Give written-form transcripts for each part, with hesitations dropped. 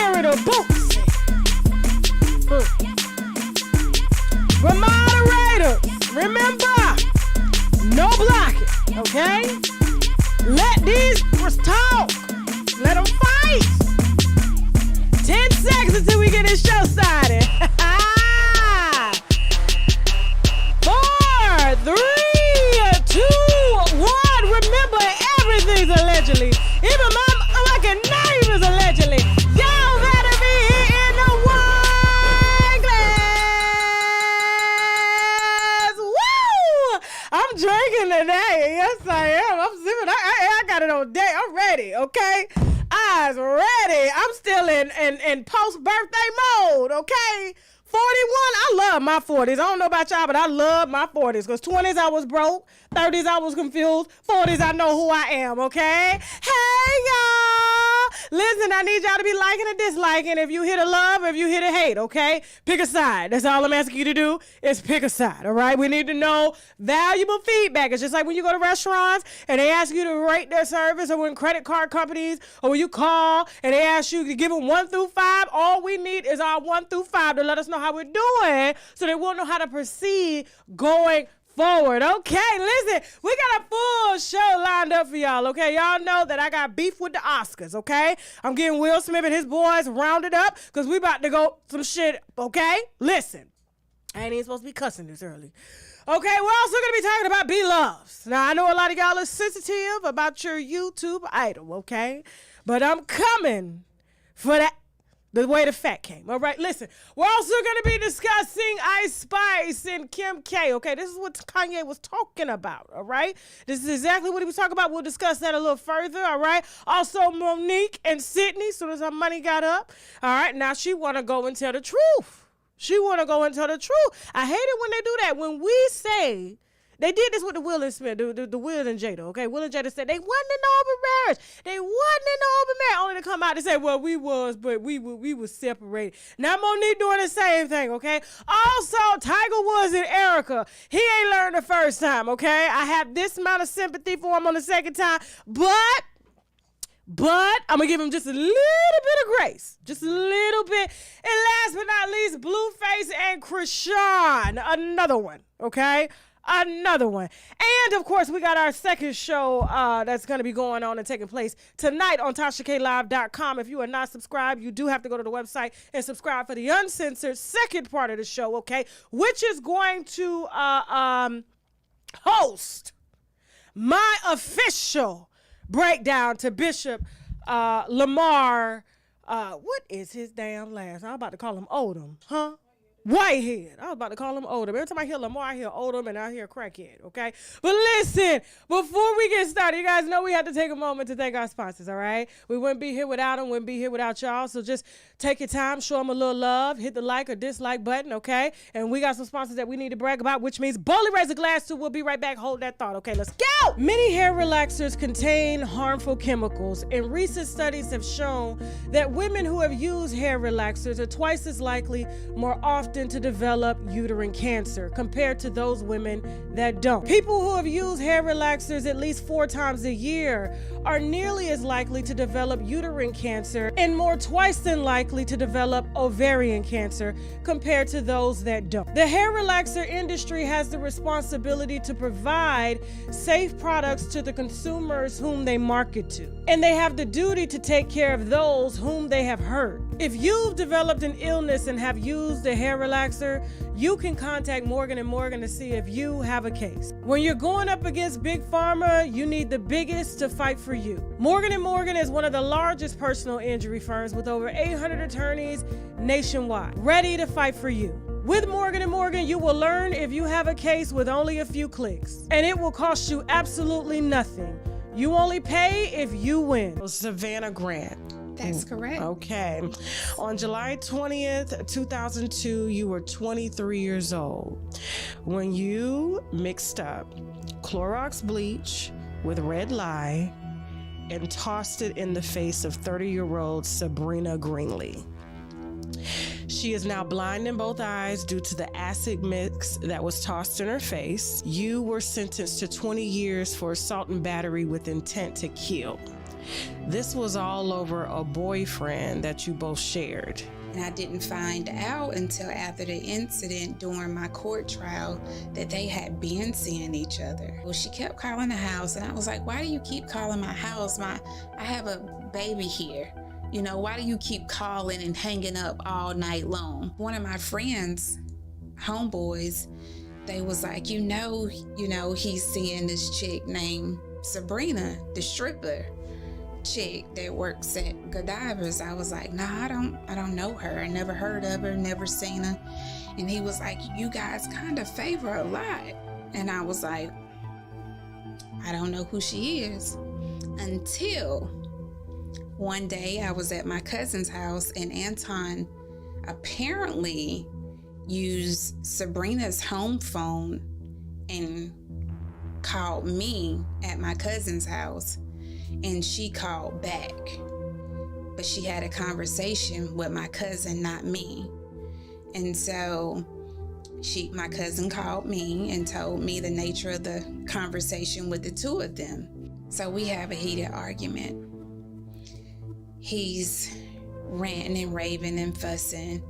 irritable boots. We're moderators. Remember, no blocking, okay? Let these talk. Let them fight. 10 seconds until we get this show started. 4, 3, 2, 1. Remember, everything's allegedly. Even my fucking name is allegedly. Y'all better be here in the wine glass. Woo! I'm drinking today. Yes, I am. I'm sipping. I got it on day. I'm ready, okay? Eyes ready. I'm still in post-birthday mode, okay? 41, I love my 40s. I don't know about y'all, but I love my 40s. Because 20s, I was broke. 30s, I was confused. 40s, I know who I am, okay? Hey, y'all. Listen, I need y'all to be liking and disliking. If you hit a love, if you hit a hate, okay? Pick a side. That's all I'm asking you to do is pick a side, all right? We need to know valuable feedback. It's just like when you go to restaurants and they ask you to rate their service, or when credit card companies, or when you call and they ask you to give them 1 through 5. All we need is our 1 through 5 to let us know how we're doing so they won't know how to proceed going forward. Okay, listen, we got a full show lined up for y'all, okay? Y'all know that I got beef with the Oscars, okay? I'm getting Will Smith and his boys rounded up because we about to go some shit, okay? Listen, I ain't even supposed to be cussing this early. Okay, we're also going to be talking about BLovesLife. Now, I know a lot of y'all are sensitive about your YouTube idol, okay? But I'm coming for that. The way the fat came. All right, listen. We're also going to be discussing Ice Spice and Kim K. Okay, this is what Kanye was talking about. All right, this is exactly what he was talking about. We'll discuss that a little further. All right. Also, Monique and Sydney. As soon as her money got up. All right. Now she want to go and tell the truth. She want to go and tell the truth. I hate it when they do that. When we say. They did this with the Will and Smith, the Will and Jada, okay? Will and Jada said they wasn't in the open marriage. They wasn't in the open marriage. Only to come out and say, well, we was, but we was separated. Now Monique doing the same thing, okay? Also, Tiger Woods and Erica, he ain't learned the first time, okay? I have this amount of sympathy for him on the second time, but I'm going to give him just a little bit of grace. Just a little bit. And last but not least, Blueface and Krishan, another one, okay? Another one. And, of course, we got our second show that's going to be going on and taking place tonight on TashaKLive.com. If you are not subscribed, you do have to go to the website and subscribe for the uncensored second part of the show, okay, which is going to host my official breakdown to Bishop Lamar. What is his damn last? I'm about to call him Odom, huh? Whitehead. I was about to call him Odom. Every time I hear Lamar, I hear Odom, and I hear crackhead, okay? But listen, before we get started, you guys know we have to take a moment to thank our sponsors, all right? We wouldn't be here without them, wouldn't be here without y'all, so just take your time, show them a little love, hit the like or dislike button, okay? And we got some sponsors that we need to brag about, which means Boldly Raise a Glass to. We'll be right back. Hold that thought, okay? Let's go! Many hair relaxers contain harmful chemicals, and recent studies have shown that women who have used hair relaxers are twice as likely, more often, to develop uterine cancer compared to those women that don't. People who have used hair relaxers at least 4 times a year are nearly as likely to develop uterine cancer and more twice than likely to develop ovarian cancer compared to those that don't. The hair relaxer industry has the responsibility to provide safe products to the consumers whom they market to, and they have the duty to take care of those whom they have hurt. If you've developed an illness and have used a hair relaxer, you can contact Morgan & Morgan to see if you have a case. When you're going up against Big Pharma, you need the biggest to fight for you. Morgan & Morgan is one of the largest personal injury firms with over 800 attorneys nationwide, ready to fight for you. With Morgan & Morgan, you will learn if you have a case with only a few clicks, and it will cost you absolutely nothing. You only pay if you win. Savannah Grant. That's correct. Okay. On July 20th, 2002, you were 23 years old when you mixed up Clorox bleach with red lye and tossed it in the face of 30-year-old Sabrina Greenlee. She is now blind in both eyes due to the acid mix that was tossed in her face. You were sentenced to 20 years for assault and battery with intent to kill. This was all over a boyfriend that you both shared. And I didn't find out until after the incident during my court trial that they had been seeing each other. Well, she kept calling the house, and I was like, why do you keep calling my house? I have a baby here. You know, why do you keep calling and hanging up all night long? One of my friends, homeboys, they was like, you know, he's seeing this chick named Sabrina, the stripper chick that works at Godiva's. I was like, nah, I don't know her. I never heard of her, never seen her. And he was like, you guys kind of favor a lot. And I was like, I don't know who she is. Until one day I was at my cousin's house, and Anton apparently used Sabrina's home phone and called me at my cousin's house. And she called back, but she had a conversation with my cousin, not me. And so my cousin called me and told me the nature of the conversation with the two of them. So we have a heated argument. He's ranting and raving and fussing.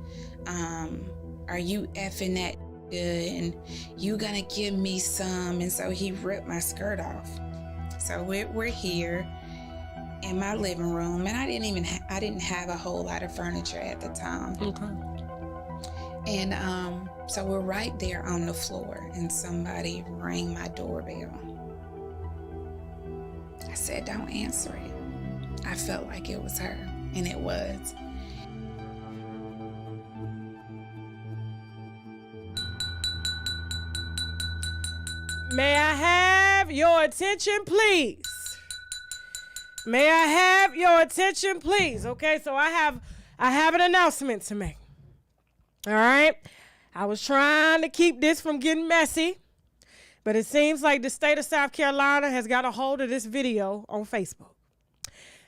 Are you effing that good? And you gonna give me some? And so he ripped my skirt off. So we're here in my living room, and I didn't have a whole lot of furniture at the time. Okay. And so we're right there on the floor, and somebody rang my doorbell. I said, don't answer it. I felt like it was her, and it was. May I have your attention, please? May I have your attention, please? Okay, so I have an announcement to make. All right? I was trying to keep this from getting messy, but it seems like the state of South Carolina has got a hold of this video on Facebook.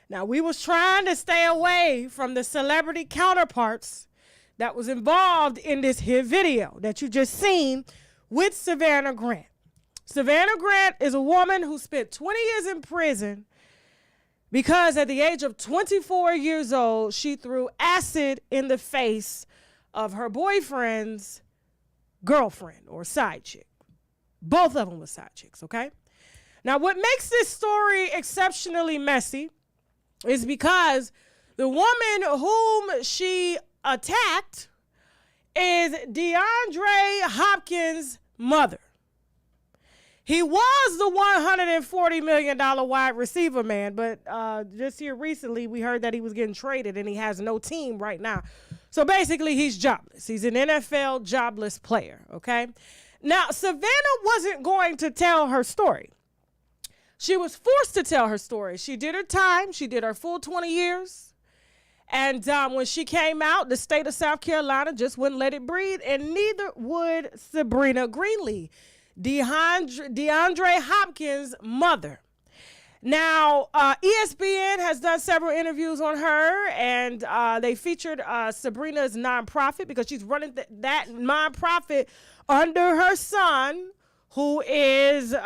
Now, we was trying to stay away from the celebrity counterparts that was involved in this here video that you just seen with Savannah Grant. Savannah Grant is a woman who spent 20 years in prison because at the age of 24 years old, she threw acid in the face of her boyfriend's girlfriend or side chick. Both of them were side chicks, okay? Now, what makes this story exceptionally messy is because the woman whom she attacked is DeAndre Hopkins' mother. He was the $140 million wide receiver man, but just here recently we heard that he was getting traded and he has no team right now. So basically he's jobless. He's an NFL jobless player, okay? Now, Savannah wasn't going to tell her story. She was forced to tell her story. She did her time. She did her full 20 years. And when she came out, the state of South Carolina just wouldn't let it breathe, and neither would Sabrina Greenlee, DeAndre Hopkins' mother. Now, ESPN has done several interviews on her, and they featured Sabrina's nonprofit because she's running that nonprofit under her son, who is, the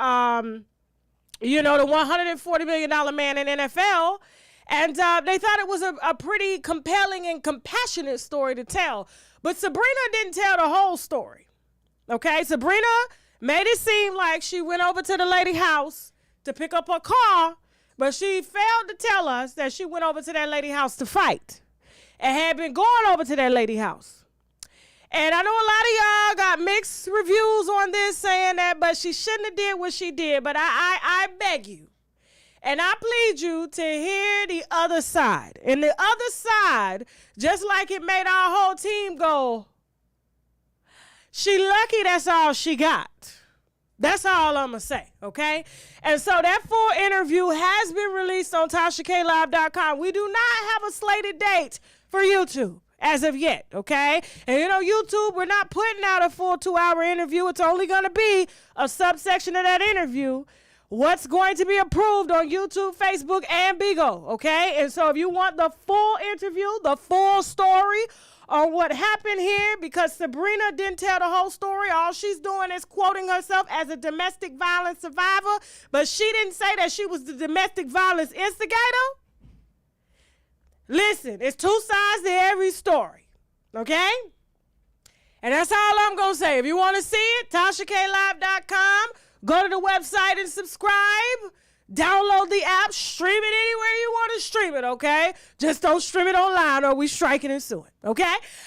$140 million man in NFL. And they thought it was a pretty compelling and compassionate story to tell. But Sabrina didn't tell the whole story. Okay, Sabrina made it seem like she went over to the lady's house to pick up her car, but she failed to tell us that she went over to that lady's house to fight and had been going over to that lady's house. And I know a lot of y'all got mixed reviews on this saying that, but she shouldn't have did what she did. But I beg you, and I plead you to hear the other side. And the other side, just like it made our whole team go, she lucky that's all she got. That's all I'm going to say, okay? And so that full interview has been released on TashaKLive.com. We do not have a slated date for YouTube as of yet, okay? And YouTube, we're not putting out a full 2-hour interview. It's only going to be a subsection of that interview. what's going to be approved on YouTube, Facebook, and Bigo, okay? And so if you want the full interview, the full story on what happened here, because Sabrina didn't tell the whole story. All she's doing is quoting herself as a domestic violence survivor, but she didn't say that she was the domestic violence instigator. Listen, it's two sides to every story, okay? And that's all I'm going to say. If you want to see it, TashaKLive.com. Go to the website and subscribe. Download the app. Stream it anywhere you want to stream it, okay? Just don't stream it online or we striking and suing, okay?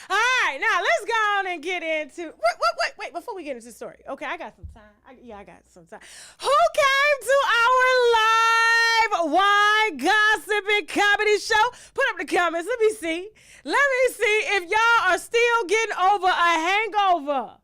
All right, now let's go on and get into... Wait. Before we get into the story. Okay, I got some time. I got some time. Who came to our live Why Gossip and Comedy show? Put up the comments. Let me see. Let me see if y'all are still getting over a hangover.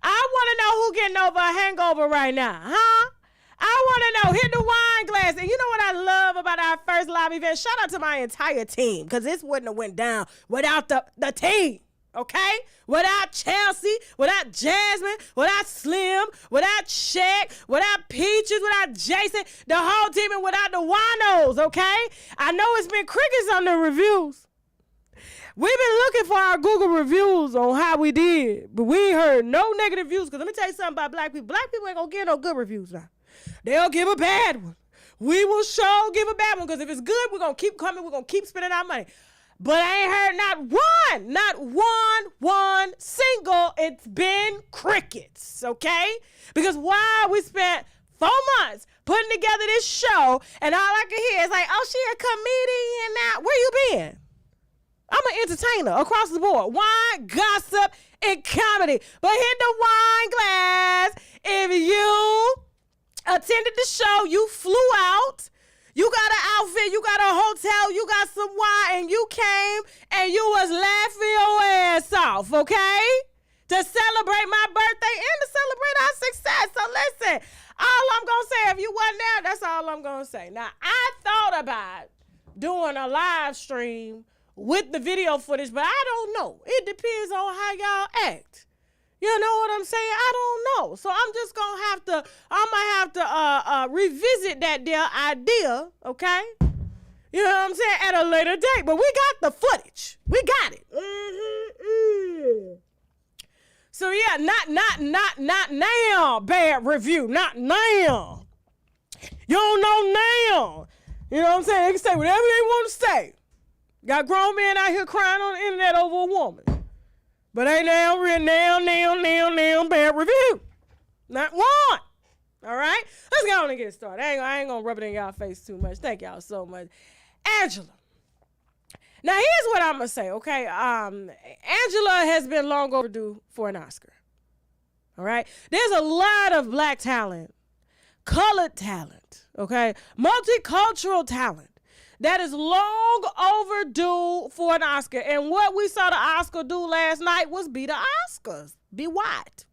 I want to know who getting over a hangover right now, huh? I want to know. Hit the wine glass. And you know what I love about our first live event? Shout out to my entire team, because this wouldn't have went down without the team, okay? Without Chelsea, without Jasmine, without Slim, without Shaq, without Peaches, without Jason, the whole team, and without the winos, okay? I know it's been crickets on the reviews. We've been looking for our Google reviews on how we did, but we ain't heard no negative reviews, because let me tell you something about black people. Black people ain't going to give no good reviews now. They'll give a bad one. We will sure give a bad one, because if it's good, we're going to keep coming. We're going to keep spending our money. But I ain't heard not one single. It's been crickets, okay? Because while we spent 4 months putting together this show, and all I can hear is like, oh, she a comedian now. Where you been? I'm an entertainer across the board. Wine, gossip, and comedy. But hit the wine glass if you attended the show, you flew out, you got an outfit, you got a hotel, you got some wine, and you came and you was laughing your ass off, okay? To celebrate my birthday and to celebrate our success. So listen, all I'm going to say, if you wasn't there, that's all I'm going to say. Now, I thought about doing a live stream with the video footage, but I don't know. It depends on how y'all act. You know what I'm saying? I don't know. So I'm just going to have to revisit that there idea, okay? You know what I'm saying? At a later date. But we got the footage. We got it. So yeah, not now, bad review. Not now. You don't know now. You know what I'm saying? They can say whatever they want to say. Got grown men out here crying on the internet over a woman. But ain't now bad review. Not one. All right? Let's go on and get started. I ain't going to rub it in y'all face too much. Thank y'all so much. Angela. Now, here's what I'm going to say, okay? Angela has been long overdue for an Oscar. All right? There's a lot of black talent, colored talent, okay? Multicultural talent that is long overdue for an Oscar. And what we saw the Oscar do last night was be the Oscars. Be white.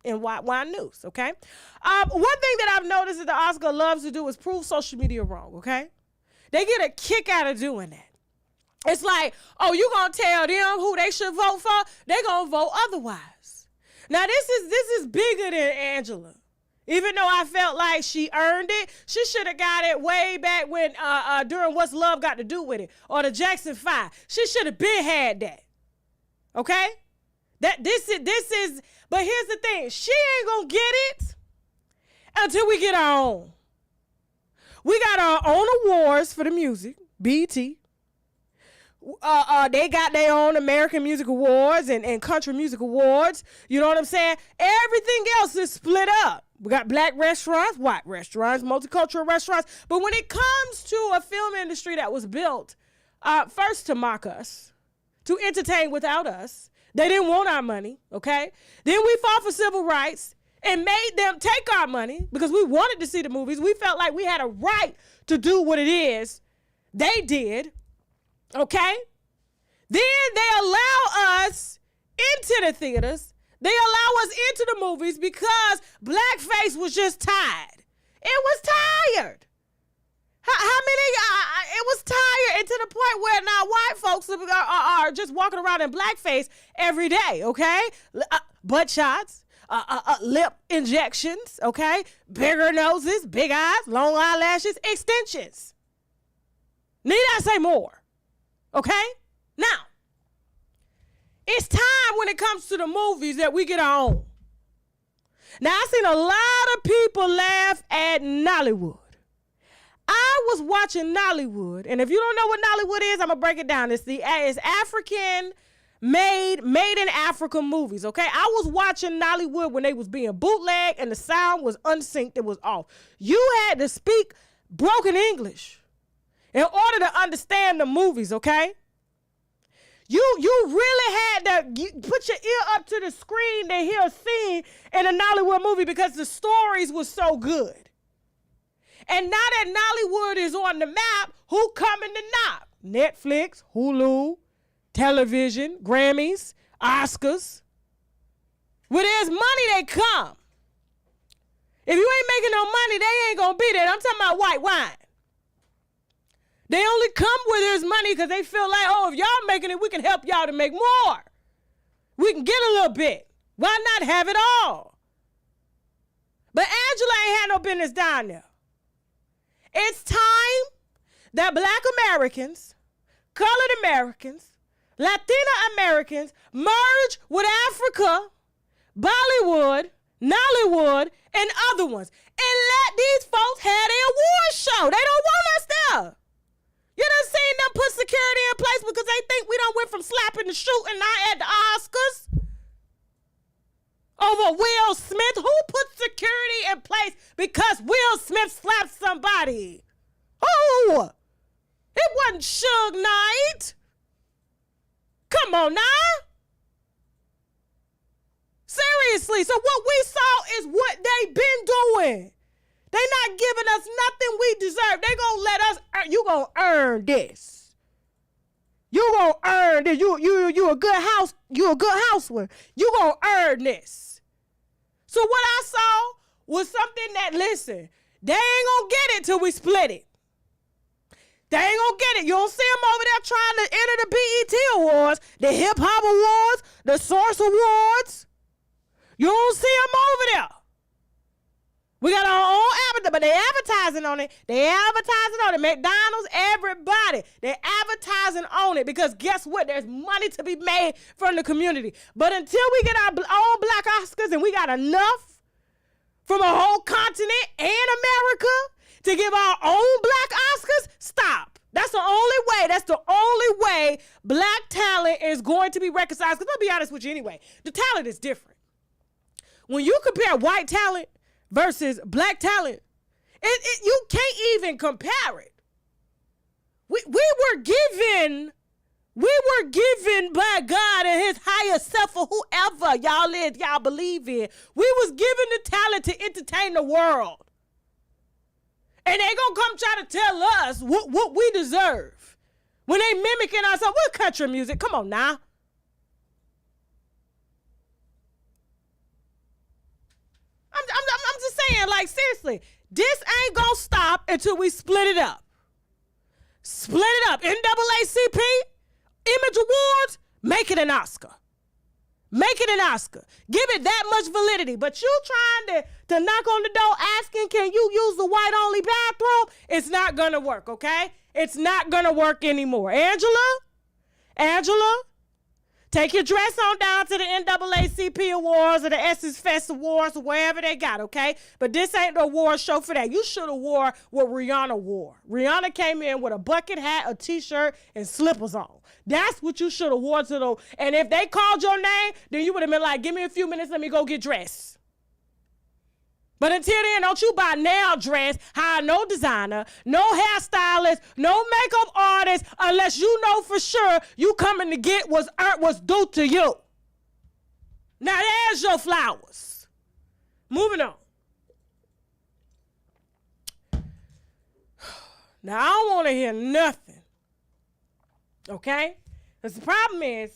In White News, okay? One thing that I've noticed that the Oscar loves to do is prove social media wrong, okay? They get a kick out of doing that. It's like, oh, you gonna tell them who they should vote for? They gonna vote otherwise. Now, this is bigger than Angela. Even though I felt like she earned it, she should have got it way back when during What's Love Got to Do with It, or the Jackson 5. She should have been had that. Okay? This is, but here's the thing. She ain't gonna get it until we get our own. We got our own awards for the music, BET. They got their own American Music Awards and Country Music Awards. You know what I'm saying? Everything else is split up. We got black restaurants, white restaurants, multicultural restaurants. But when it comes to a film industry that was built first to mock us, to entertain without us, they didn't want our money, okay? Then we fought for civil rights and made them take our money because we wanted to see the movies. We felt like we had a right to do what it is they did, okay? Then they allow us into the theaters. They allow us into the movies because blackface was just tired. It was tired. How many? It was tired, and to the point where now white folks are just walking around in blackface every day, okay? Butt shots, lip injections, okay? Bigger noses, big eyes, long eyelashes, extensions. Need I say more? Okay? Now, it's time when it comes to the movies that we get our own. Now, I've seen a lot of people laugh at Nollywood. I was watching Nollywood, and if you don't know what Nollywood is, I'm going to break it down. It's African made in Africa movies, okay? I was watching Nollywood when they was being bootlegged and the sound was unsynced. It was off. You had to speak broken English in order to understand the movies, okay? You really had to put your ear up to the screen to hear a scene in a Nollywood movie because the stories were so good. And now that Nollywood is on the map, who coming to knock? Netflix, Hulu, television, Grammys, Oscars. Where there's money, they come. If you ain't making no money, they ain't gonna be there. I'm talking about white wine. They only come where there's money because they feel like, oh, if y'all making it, we can help y'all to make more. We can get a little bit. Why not have it all? But Angela ain't had no business down there. It's time that Black Americans, colored Americans, Latina Americans merge with Africa, Bollywood, Nollywood, and other ones. And let these folks have their award show. They don't want us there. You done seen them put security in place because they think we done went from slapping to shooting now at the Oscars over Will Smith. Who put security in place because Will Smith slapped somebody? Who? It wasn't Suge Knight. Come on now. Seriously. So what we saw is what they been doing. They not giving us nothing we deserve. They gonna let us, you gonna earn this. You gonna earn this. You a good house, you a good housewife. You gonna earn this. So what I saw was something that, listen, they ain't gonna get it till we split it. They ain't gonna get it. You don't see them over there trying to enter the BET Awards, the Hip Hop Awards, the Source Awards. You don't see them over there. We got our own advertising, but they advertising on it. They advertising on it. McDonald's, everybody. They advertising on it because guess what? There's money to be made from the community. But until we get our own Black Oscars and we got enough from a whole continent and America to give our own Black Oscars, stop. That's the only way. That's the only way Black talent is going to be recognized. Because I'll be honest with you anyway. The talent is different. When you compare white talent versus Black talent, you can't even compare it. We were given by God and his higher self or whoever y'all believe in. We was given the talent to entertain the world. And they gonna come try to tell us what we deserve. When they mimicking ourselves, we're country music. Come on now. I'm just saying, like, seriously, this ain't gonna stop until we split it up. Split it up. NAACP, Image Awards, make it an Oscar. Make it an Oscar. Give it that much validity. But you trying to knock on the door asking, can you use the white-only bathroom? It's not going to work, okay? It's not going to work anymore. Angela, take your dress on down to the NAACP Awards or the Essence Fest Awards or wherever they got, okay? But this ain't the award show for that. You should have wore what Rihanna wore. Rihanna came in with a bucket hat, a T-shirt, and slippers on. That's what you should have worn to the... And if they called your name, then you would have been like, give me a few minutes, let me go get dressed. But until then, don't you buy nail dress, hire no designer, no hairstylist, no makeup artist, unless you know for sure you coming to get what's due to you. Now there's your flowers. Moving on. Now I don't want to hear nothing. Okay? Because the problem is,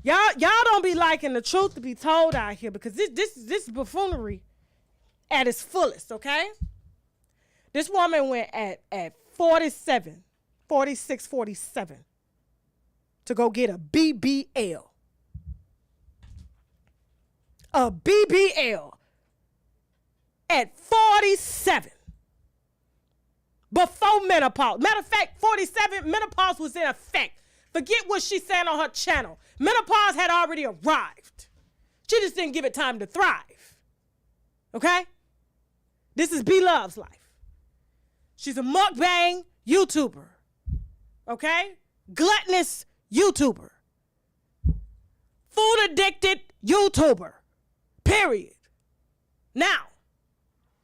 y'all don't be liking the truth to be told out here because this is buffoonery at its fullest, okay? This woman went at 46, 47 to go get a BBL. a BBL at 47. Before menopause. Matter of fact, 47, menopause was in effect. Forget what she said on her channel. Menopause had already arrived. She just didn't give it time to thrive. Okay? This is BLovesLife. She's a mukbang YouTuber. Okay? Gluttonous YouTuber. Food addicted YouTuber. Period. Now,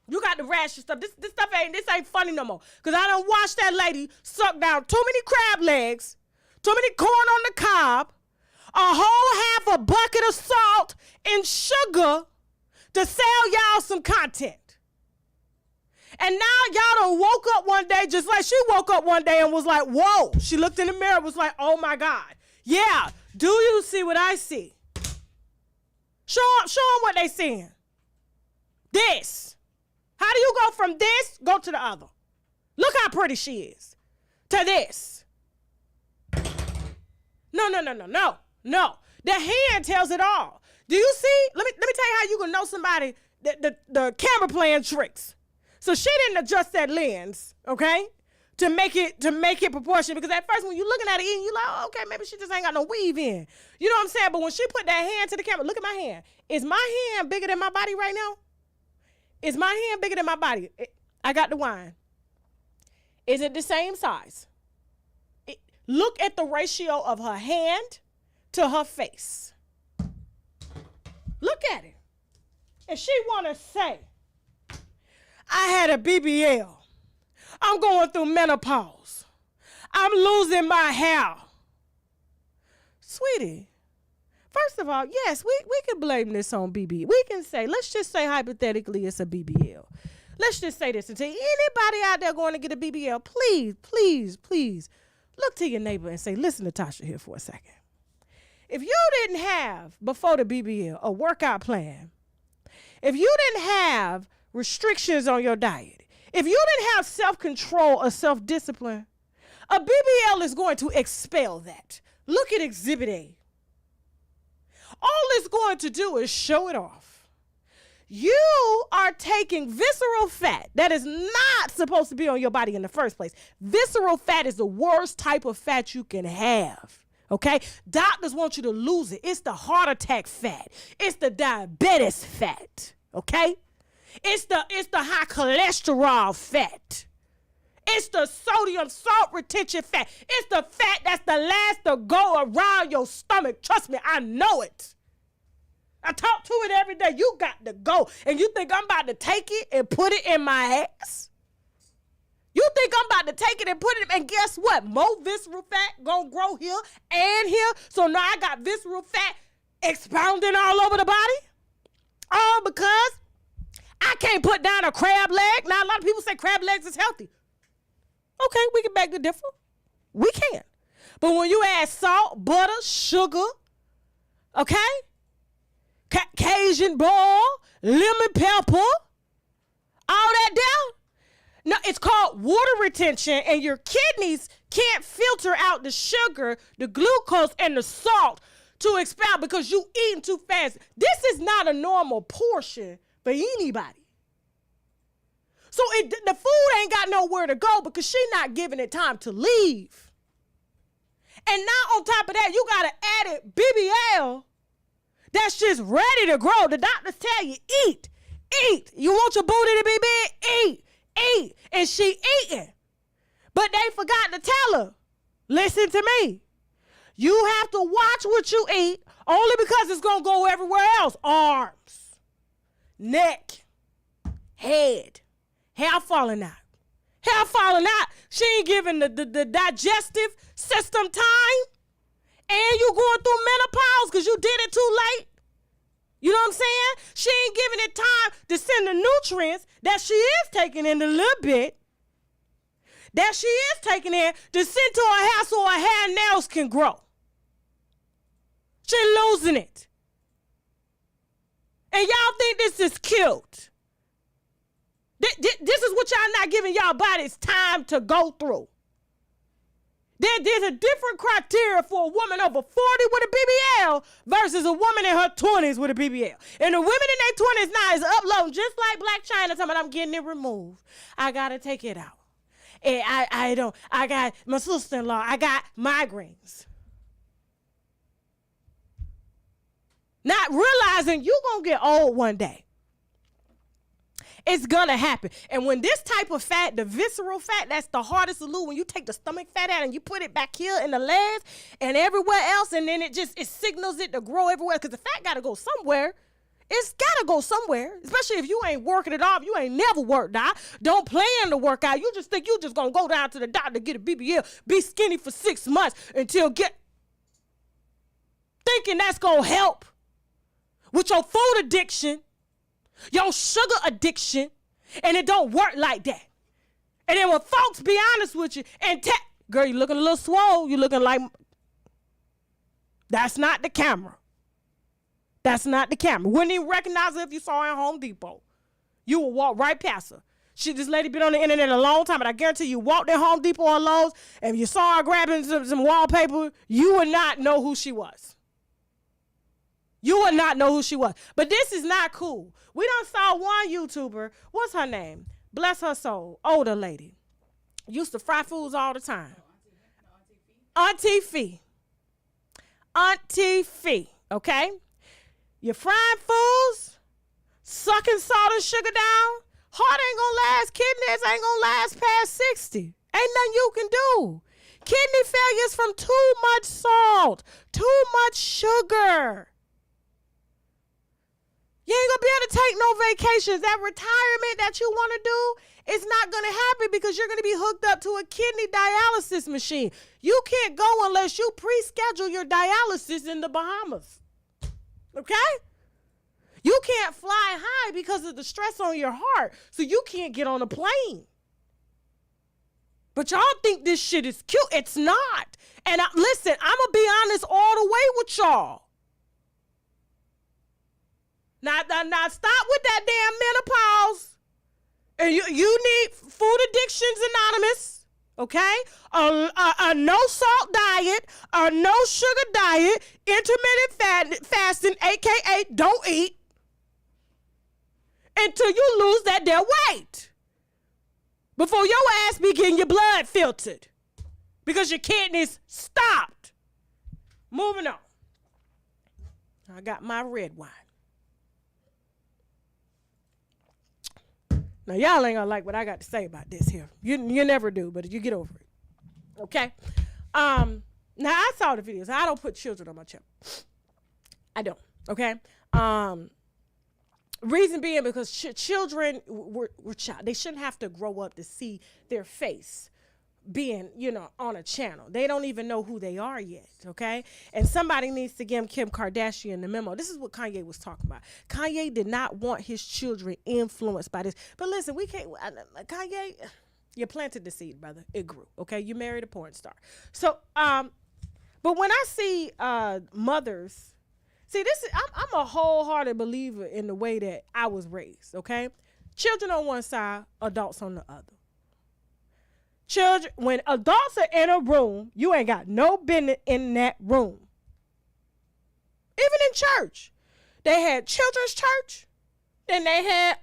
you got the rashes stuff. This stuff ain't funny no more. Because I done watched that lady suck down too many crab legs, too many corn on the cob, a whole half a bucket of salt and sugar to sell y'all some content. And now y'all done woke up one day just like she woke up one day and was like, whoa. She looked in the mirror and was like, oh my God. Yeah, do you see what I see? Show them what they seeing. This. How do you go from this, go to the other? Look how pretty she is. To this. No. The hand tells it all. Do you see? Let me tell you how you can know somebody, the camera playing tricks. So she didn't adjust that lens, okay, to make it proportionate. Because at first when you're looking at it, you're like, oh, okay, maybe she just ain't got no weave in. You know what I'm saying? But when she put that hand to the camera, look at my hand. Is my hand bigger than my body right now? Is my hand bigger than my body? I got the wine. Is it the same size? Look at the ratio of her hand to her face. Look at it. And she want to say, I had a BBL. I'm going through menopause. I'm losing my hair. Sweetie, first of all, yes, we can blame this on BBL. We can say, let's just say hypothetically it's a BBL. Let's just say this and tell anybody out there going to get a BBL, please, look to your neighbor and say, listen to Tasha here for a second. If you didn't have, before the BBL, a workout plan, if you didn't have restrictions on your diet, if you didn't have self-control or self-discipline, a BBL is going to expel that. Look at Exhibit A. All it's going to do is show it off. You are taking visceral fat that is not supposed to be on your body in the first place. Visceral fat is the worst type of fat you can have. Okay? Doctors want you to lose it. It's the heart attack fat. It's the diabetes fat. Okay? It's the high cholesterol fat. It's the sodium salt retention fat. It's the fat that's the last to go around your stomach. Trust me, I know it. I talk to it every day. You got to go. And you think I'm about to take it and put it in my ass? You think I'm about to take it and put it, and guess what? More visceral fat gonna grow here and here. So now I got visceral fat expounding all over the body. All because I can't put down a crab leg. Now, a lot of people say crab legs is healthy. Okay, we can beg to differ. We can. But when you add salt, butter, sugar, okay, Cajun ball, lemon pepper, all that down, no, it's called water retention, and your kidneys can't filter out the sugar, the glucose, and the salt to expel because you eating too fast. This is not a normal portion for anybody. So the food ain't got nowhere to go because she not giving it time to leave. And now on top of that, you got an added BBL that's just ready to grow. The doctors tell you, eat. You want your booty to be big? Eat. And she eating. But they forgot to tell her, listen to me. You have to watch what you eat only because it's going to go everywhere else. Arms, neck, head, hair falling out. She ain't giving the digestive system time. And you going through menopause because you did it too late. You know what I'm saying? She ain't giving it time to send the nutrients that she is taking in a little bit, that she is taking in to send to her hair so her hair and nails can grow. She losing it. And y'all think this is cute. This is what y'all not giving y'all bodies time to go through. There's a different criteria for a woman over 40 with a BBL versus a woman in her 20s with a BBL. And the women in their 20s now is uploading just like Black China, talking about I'm getting it removed. I got to take it out. And I got my sister-in-law, I got migraines. Not realizing you're going to get old one day. It's going to happen. And when this type of fat, the visceral fat, that's the hardest to lose. When you take the stomach fat out and you put it back here in the legs and everywhere else, and then it signals it to grow everywhere because the fat got to go somewhere. It's got to go somewhere, especially if you ain't working it off. You ain't never worked out. Don't plan to work out. You just think you just going to go down to the doctor, get a BBL, be skinny for 6 months until thinking that's going to help with your food addiction, your sugar addiction, and it don't work like that. And then when folks be honest with you and girl, you looking a little swole, you looking like, that's not the camera. That's not the camera. Wouldn't even recognize her if you saw her at Home Depot. You would walk right past her. This lady been on the internet a long time, but I guarantee you walked in Home Depot or Lowe's, and if you saw her grabbing some wallpaper, you would not know who she was. You would not know who she was. But this is not cool. We done saw one YouTuber. What's her name? Bless her soul. Older lady. Used to fry foods all the time. Auntie Fee. Auntie Fee. Okay? You're frying foods, sucking salt and sugar down. Heart ain't gonna last. Kidneys ain't gonna last past 60. Ain't nothing you can do. Kidney failure is from too much salt, too much sugar. You ain't gonna be able to take no vacations. That retirement that you want to do is not gonna happen because you're gonna be hooked up to a kidney dialysis machine. You can't go unless you pre-schedule your dialysis in the Bahamas. Okay? You can't fly high because of the stress on your heart, so you can't get on a plane. But y'all think this shit is cute. It's not. And listen, I'm gonna be honest all the way with y'all. Now stop with that damn menopause. And you need Food Addictions Anonymous, okay? A no salt diet, a no sugar diet, intermittent fasting, aka don't eat, until you lose that damn weight. Before your ass be getting your blood filtered because your kidneys stopped. Moving on. I got my red wine. Now, y'all ain't gonna like what I got to say about this here. You never do, but you get over it. Okay? Now, I saw the videos. I don't put children on my channel. I don't. Okay? Reason being because children were child. They shouldn't have to grow up to see their face being, on a channel. They don't even know who they are yet, okay? And somebody needs to give Kim Kardashian the memo. This is what Kanye was talking about. Kanye did not want his children influenced by this. But listen, we can't, Kanye, you planted the seed, brother. It grew, okay? You married a porn star. So, but when I see mothers, see, I'm a wholehearted believer in the way that I was raised, okay? Children on one side, adults on the other. Children, when adults are in a room, you ain't got no business in that room. Even in church. They had children's church, then they had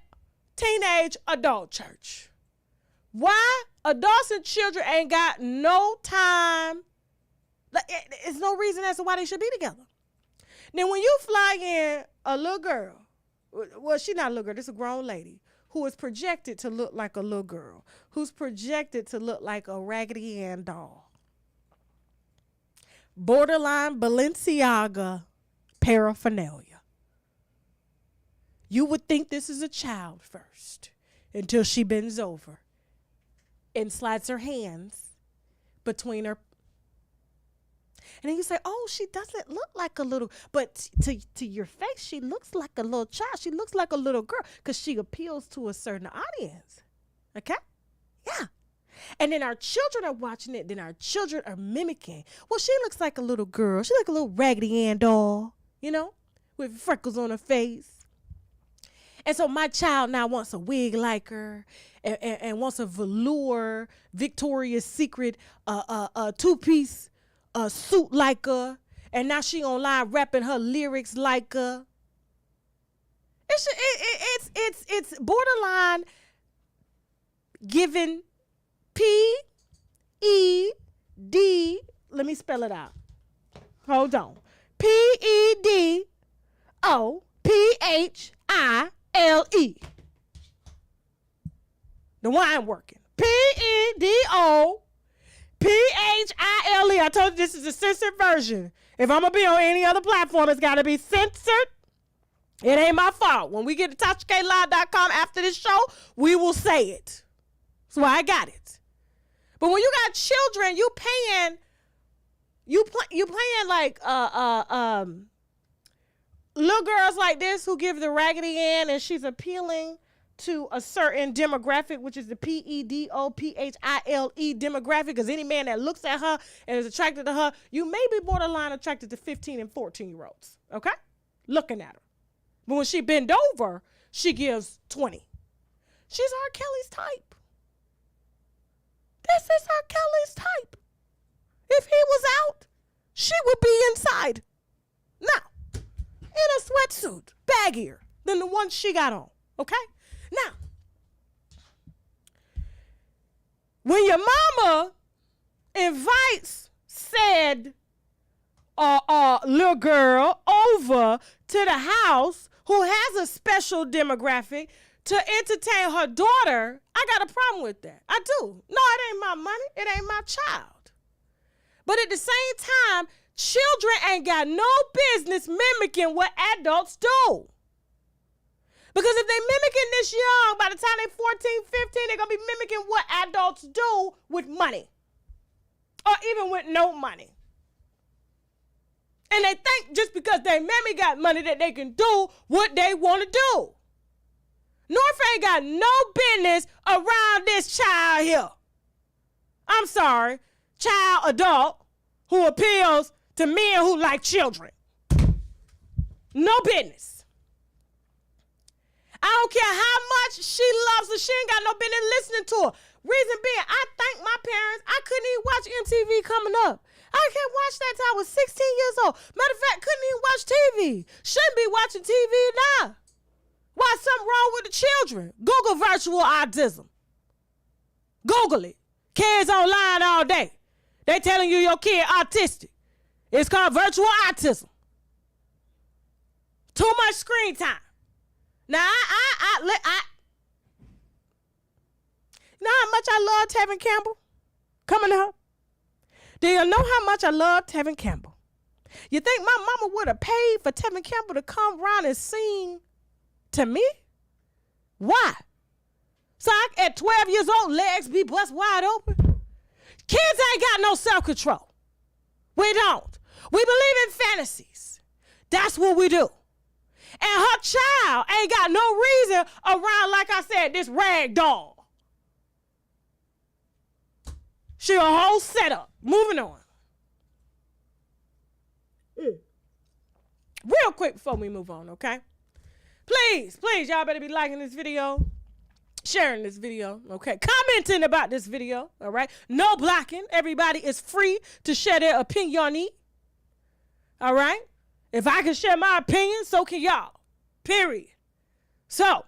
teenage adult church. Why? Adults and children ain't got no time. There's no reason as to why they should be together. Then when you fly in a little girl, well, she's not a little girl, this is a grown lady, who is projected to look like a little girl, who's projected to look like a Raggedy Ann doll. Borderline Balenciaga paraphernalia. You would think this is a child first until she bends over and slides her hands between her. And then you say, oh, she doesn't look like a little, but to your face, she looks like a little child. She looks like a little girl because she appeals to a certain audience. Okay? Yeah. And then our children are watching it. Then our children are mimicking. Well, she looks like a little girl. She like a little Raggedy Ann doll, with freckles on her face. And so my child now wants a wig like her and wants a velour Victoria's Secret two-piece suit like her. And now she online rapping her lyrics like her. It's borderline giving P-E-D, let me spell it out. Hold on. P-E-D-O-P-H-I-L-E. The wine working. P-E-D-O-P-H-I-L-E. I told you this is a censored version. If I'm going to be on any other platform, it's got to be censored. It ain't my fault. When we get to TashaKLive.com after this show, we will say it. That's why I got it. But when you got children, you paying like little girls like this who give the Raggedy Ann, and she's appealing to a certain demographic, which is the P-E-D-O-P-H-I-L-E demographic, because any man that looks at her and is attracted to her, you may be borderline attracted to 15 and 14-year-olds, okay? Looking at her. But when she bend over, she gives 20. She's R. Kelly's type. This is R. Kelly's type. If he was out, she would be inside. Now, in a sweatsuit, baggier than the one she got on, okay? Now, when your mama invites said little girl over to the house who has a special demographic to entertain her daughter, I got a problem with that. I do. No, it ain't my money. It ain't my child. But at the same time, children ain't got no business mimicking what adults do. Because if they mimicking this young, by the time they 14, 15, they're going to be mimicking what adults do with money. Or even with no money. And they think just because they mammy got money that they can do what they want to do. North ain't got no business around this child here. I'm sorry. Child, adult, who appeals to men who like children. No business. I don't care how much she loves her. She ain't got no business listening to her. Reason being, I thank my parents. I couldn't even watch MTV coming up. I can't watch that till I was 16 years old. Matter of fact, couldn't even watch TV. Shouldn't be watching TV now. Why? Something wrong with the children. Google virtual autism. Google it. Kids online all day. They telling you your kid autistic. It's called virtual autism. Too much screen time. Now, you know how much I love Tevin Campbell? Coming up. Do you know how much I love Tevin Campbell? You think my mama would have paid for Tevin Campbell to come around and sing to me? Why? So at 12 years old, legs be bust wide open? Kids ain't got no self-control. We don't. We believe in fantasies. That's what we do. And her child ain't got no reason around, like I said, this rag doll. She a whole setup. Moving on. Real quick before we move on, okay? Please, y'all better be liking this video, sharing this video, okay? Commenting about this video, all right? No blocking. Everybody is free to share their opinion, all right? If I can share my opinion, so can y'all. Period. So,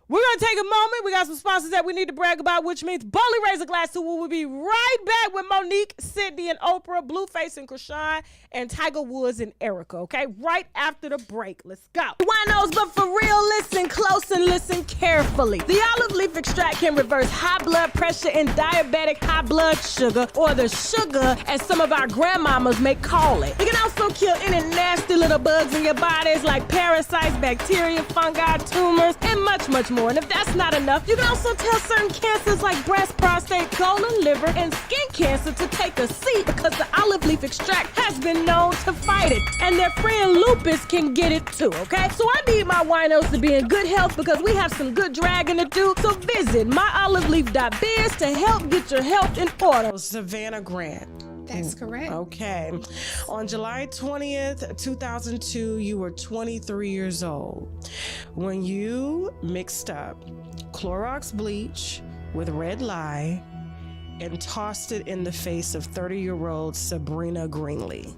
we're going to take a moment. We got some sponsors that we need to brag about, which means boldly raise a glass to we will be right back with Monique, Sydney, and Oprah, Blueface, and Krishan, and Tiger Woods and Erica, okay? Right after the break. Let's go. Winos, but for real, listen close and listen carefully. The olive leaf extract can reverse high blood pressure and diabetic high blood sugar, or the sugar, as some of our grandmamas may call it. It can also kill any nasty little bugs in your bodies like parasites, bacteria, fungi, tumors, and much, much more. And if that's not enough, you can also tell certain cancers like breast, prostate, colon, liver, and skin cancer to take a seat because the olive leaf extract has been known to fight it. And their friend lupus can get it too, okay? So I need my winos to be in good health because we have some good dragging to do. So visit myoliveleaf.biz to help get your health in order. Savannah Grant. That's correct. Okay. On July 20th, 2002, you were 23 years old when you mixed up Clorox bleach with red lye and tossed it in the face of 30-year-old Sabrina Greenlee.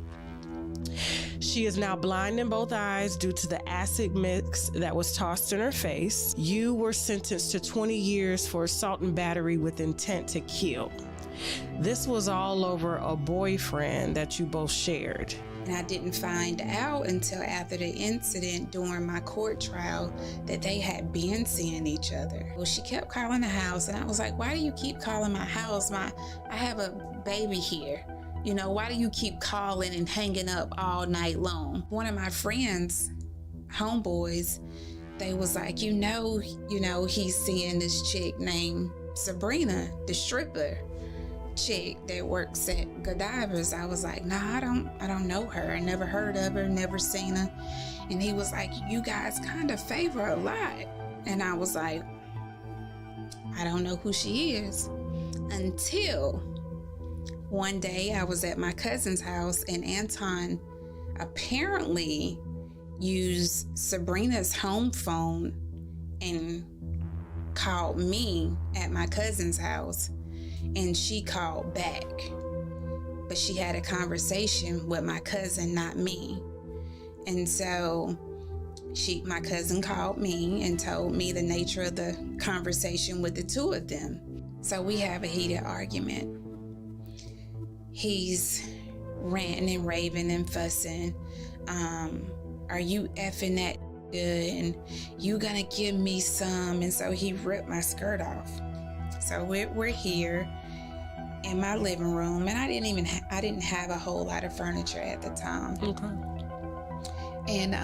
She is now blind in both eyes due to the acid mix that was tossed in her face. You were sentenced to 20 years for assault and battery with intent to kill. This was all over a boyfriend that you both shared. And I didn't find out until after the incident during my court trial that they had been seeing each other. Well, she kept calling the house, and I was like, why do you keep calling my house? I have a baby here. You know, why do you keep calling and hanging up all night long? One of my friends, homeboys, they was like, you know, he's seeing this chick named Sabrina, the stripper chick that works at Godiva's. I was like, nah, I don't know her. I never heard of her, never seen her. And he was like, you guys kind of favor a lot. And I was like, I don't know who she is. Until one day I was at my cousin's house and Anton apparently used Sabrina's home phone and called me at my cousin's house, and she called back. But she had a conversation with my cousin, not me. And so my cousin called me and told me the nature of the conversation with the two of them. So we have a heated argument. He's ranting and raving and fussing. Are you effing that good? And you gonna give me some? And so he ripped my skirt off. So we're here in my living room, and I didn't have a whole lot of furniture at the time. Okay. And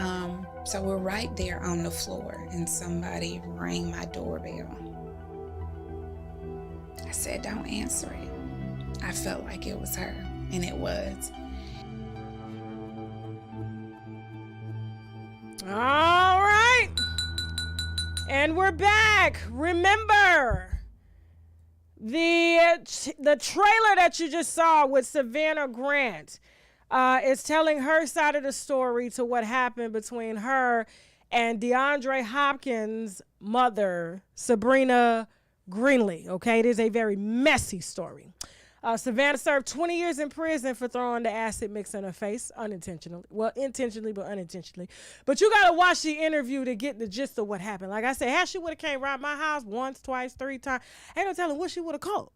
so we're right there on the floor, and somebody rang my doorbell. I said, don't answer it. I felt like it was her, and it was. All right. And we're back. Remember, the trailer that you just saw with Savannah Grant is telling her side of the story to what happened between her and DeAndre Hopkins' mother, Sabrina Greenlee. Okay, it is a very messy story. Savannah served 20 years in prison for throwing the acid mix in her face unintentionally. Well, intentionally, but unintentionally. But you got to watch the interview to get the gist of what happened. Like I said, how she would have came around my house once, twice, 3 times, ain't no telling what she would have called.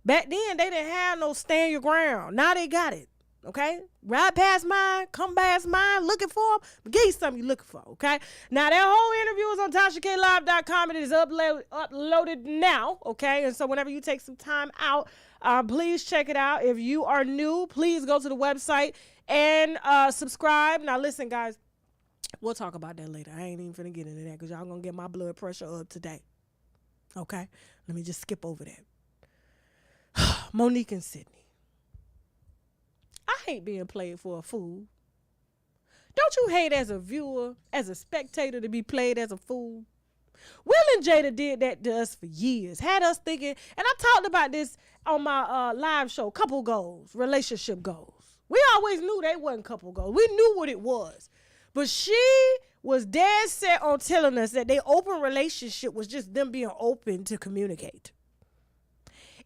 Back then, they didn't have no stand your ground. Now they got it. Okay? Ride past mine, come past mine, looking for them, but give you something you're looking for, okay? Now, that whole interview is on TashaKLive.com. It is uploaded now, okay? And so whenever you take some time out, please check it out. If you are new, please go to the website and subscribe. Now, listen, guys, we'll talk about that later. I ain't even finna get into that because y'all gonna get my blood pressure up today, okay? Let me just skip over that. Monique and Sydney. I hate being played for a fool. Don't you hate as a viewer, as a spectator, to be played as a fool? Will and Jada did that to us for years. Had us thinking, and I talked about this on my live show, couple goals, relationship goals. We always knew they wasn't couple goals. We knew what it was. But she was dead set on telling us that their open relationship was just them being open to communicate.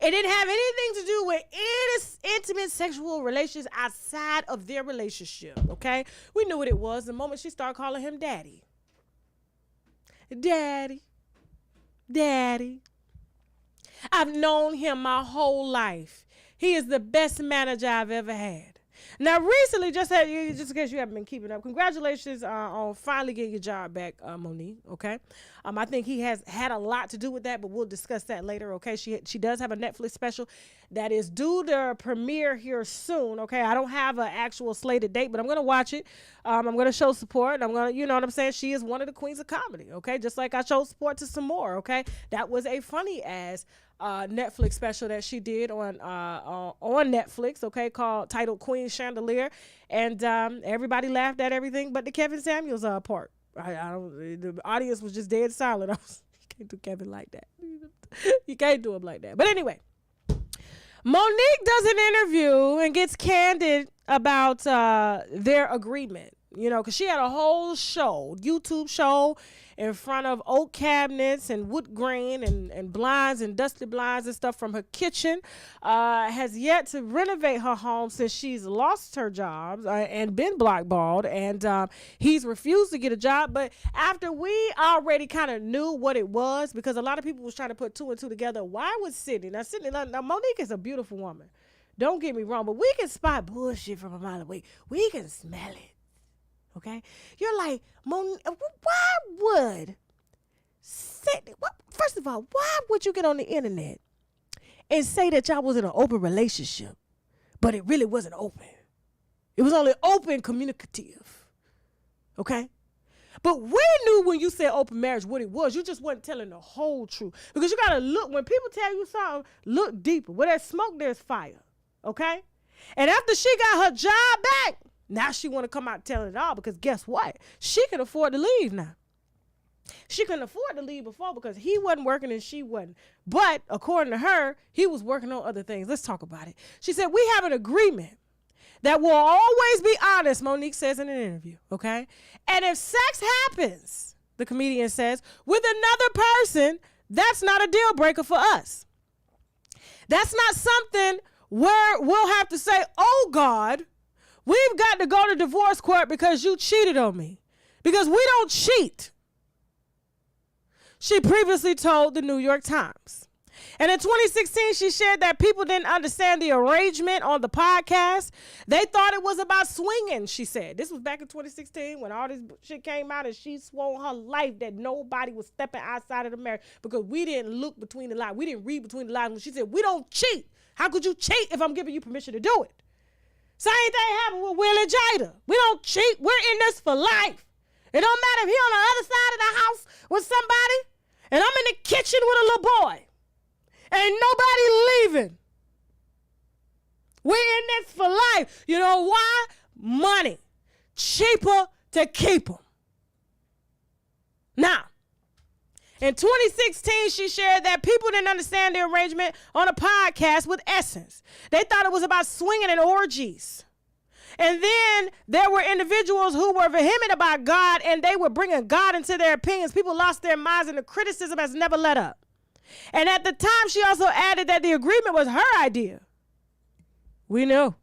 It didn't have anything to do with any intimate sexual relations outside of their relationship, okay? We knew what it was the moment she started calling him daddy. Daddy. Daddy. I've known him my whole life. He is the best manager I've ever had. Now, recently, just in case you haven't been keeping up, congratulations on finally getting your job back, Monique, okay? I think he has had a lot to do with that, but we'll discuss that later, okay? She does have a Netflix special that is due to premiere here soon, okay? I don't have an actual slated date, but I'm going to watch it. I'm going to show support. I'm going to, you know what I'm saying? She is one of the queens of comedy, okay? Just like I showed support to some more, okay? That was a funny-ass Netflix special that she did on Netflix, okay, titled Queen Chandelier, and everybody laughed at everything but the Kevin Samuels part. The audience was just dead silent. You can't do Kevin like that. You can't do him like that. But anyway, Monique does an interview and gets candid about their agreement, because she had a whole YouTube show in front of oak cabinets and wood grain and blinds and dusty blinds and stuff from her kitchen. Has yet to renovate her home since she's lost her jobs and been blackballed, and he's refused to get a job. But after we already kind of knew what it was, because a lot of people was trying to put two and two together, why was Sydney? Now Monique is a beautiful woman. Don't get me wrong, but we can spot bullshit from a mile away. We can smell it. Okay? You're like, why would Sydney, first of all, why would you get on the internet and say that y'all was in an open relationship, but it really wasn't open? It was only open communicative. Okay? But we knew when you said open marriage what it was. You just wasn't telling the whole truth. Because you got to look, when people tell you something, look deeper. Where there's smoke, there's fire. Okay? And after she got her job back, now she want to come out telling it all, because guess what? She can afford to leave now. She couldn't afford to leave before because he wasn't working and she wasn't. But according to her, he was working on other things. Let's talk about it. She said, we have an agreement that will always be honest, Monique says in an interview, okay? And if sex happens, the comedian says, with another person, that's not a deal breaker for us. That's not something where we'll have to say, oh God, we've got to go to divorce court because you cheated on me. Because we don't cheat. She previously told the New York Times. And in 2016, she shared that people didn't understand the arrangement on the podcast. They thought it was about swinging, she said. This was back in 2016 when all this shit came out, and she swore her life that nobody was stepping outside of the marriage because we didn't look between the lines. We didn't read between the lines. When she said, we don't cheat. How could you cheat if I'm giving you permission to do it? Same thing happened with Will and Jada. We don't cheat. We're in this for life. It don't matter if he on the other side of the house with somebody and I'm in the kitchen with a little boy. Ain't nobody leaving. We're in this for life. You know why? Money. Cheaper to keep them. Now, in 2016, she shared that people didn't understand the arrangement on a podcast with Essence. They thought it was about swinging and orgies. And then there were individuals who were vehement about God, and they were bringing God into their opinions. People lost their minds, and the criticism has never let up. And at the time, she also added that the agreement was her idea. We know.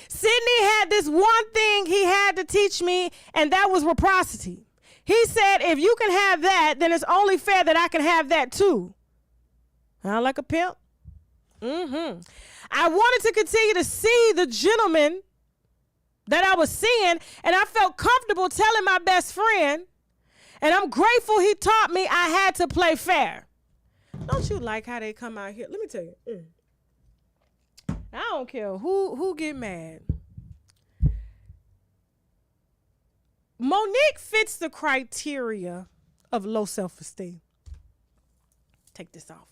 Sidney had this one thing he had to teach me, and that was reciprocity. He said, if you can have that, then it's only fair that I can have that too. Sound like a pimp? Mm-hmm. I wanted to continue to see the gentleman that I was seeing, and I felt comfortable telling my best friend, and I'm grateful he taught me I had to play fair. Don't you like how they come out here? Let me tell you. I don't care who get mad. Monique fits the criteria of low self-esteem. Take this off.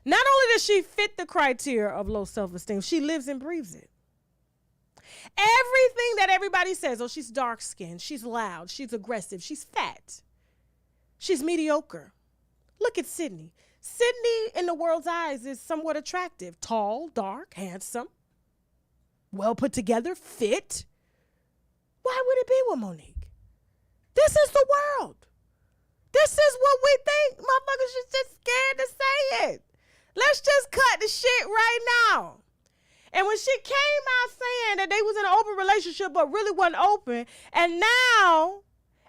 Not only does she fit the criteria of low self-esteem, she lives and breathes it. Everything that everybody says, oh, she's dark-skinned, she's loud, she's aggressive, she's fat, she's mediocre. Look at Sydney. Sydney, in the world's eyes, is somewhat attractive. Tall, dark, handsome, well put together, fit. Why would it be with Monique? This is the world. This is what we think. Motherfuckers should just scared to say it. Let's just cut the shit right now. And when she came out saying that they was in an open relationship but really wasn't open, and now,